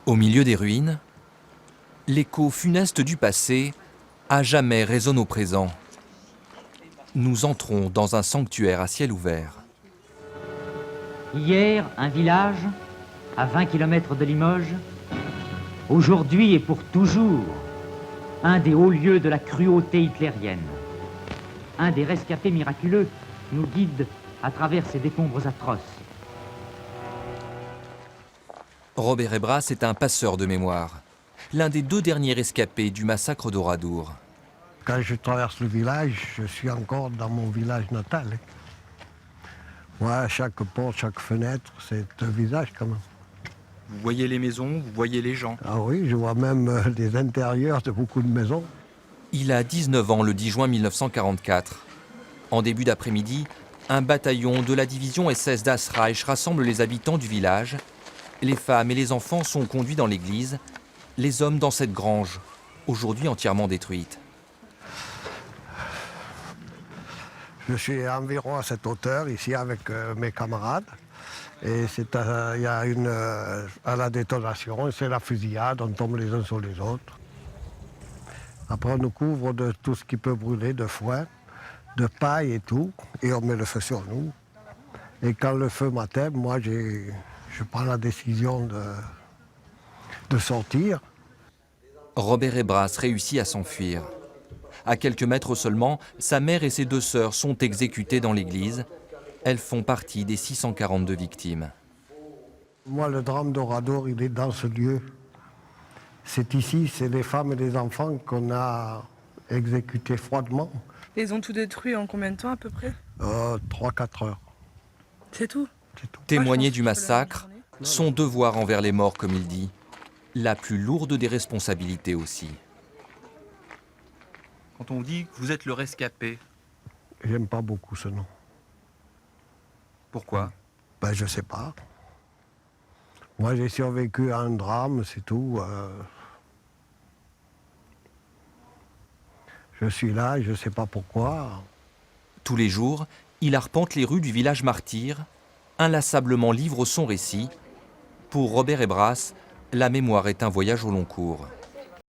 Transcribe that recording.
Au milieu des ruines, l'écho funeste du passé à jamais résonne au présent. Nous entrons dans un sanctuaire à ciel ouvert. Hier, un village, à 20 km de Limoges. Aujourd'hui et pour toujours, un des hauts lieux de la cruauté hitlérienne. Un des rescapés miraculeux nous guide à travers ces décombres atroces. Robert Ebras est un passeur de mémoire, l'un des 2 derniers rescapés du massacre d'Oradour. Quand je traverse le village, je suis encore dans mon village natal. Moi, chaque porte, chaque fenêtre, c'est un visage quand même. Vous voyez les maisons, vous voyez les gens. Ah oui, je vois même les intérieurs de beaucoup de maisons. Il a 19 ans le 10 juin 1944. En début d'après-midi, un bataillon de la division SS Das Reich rassemble les habitants du village. Les femmes et les enfants sont conduits dans l'église, les hommes dans cette grange, aujourd'hui entièrement détruite. Je suis environ à cette hauteur, ici, avec mes camarades. Et il y a à la détonation, c'est la fusillade, on tombe les uns sur les autres. Après, on nous couvre de tout ce qui peut brûler, de foin, de paille et tout, et on met le feu sur nous. Et quand le feu m'atteint, moi, je prends la décision de sortir. Robert Ebras réussit à s'enfuir. À quelques mètres seulement, sa mère et ses 2 sœurs sont exécutées dans l'église. Elles font partie des 642 victimes. Moi, le drame d'Oradour, il est dans ce lieu. C'est ici, c'est les femmes et les enfants qu'on a exécutés froidement. Ils ont tout détruit en combien de temps à peu près? 3-4 heures. C'est tout? C'est tout. Témoigner du massacre, son devoir envers les morts, comme il dit, la plus lourde des responsabilités aussi. Quand on vous dit que vous êtes le rescapé, J'aime pas beaucoup ce nom. pourquoi? Ben, je sais pas. Moi, j'ai survécu à un drame, c'est tout. Je suis là, je sais pas pourquoi. Tous les jours, il arpente les rues du village martyr, inlassablement livre son récit. Pour Robert Ebras, la mémoire est un voyage au long cours.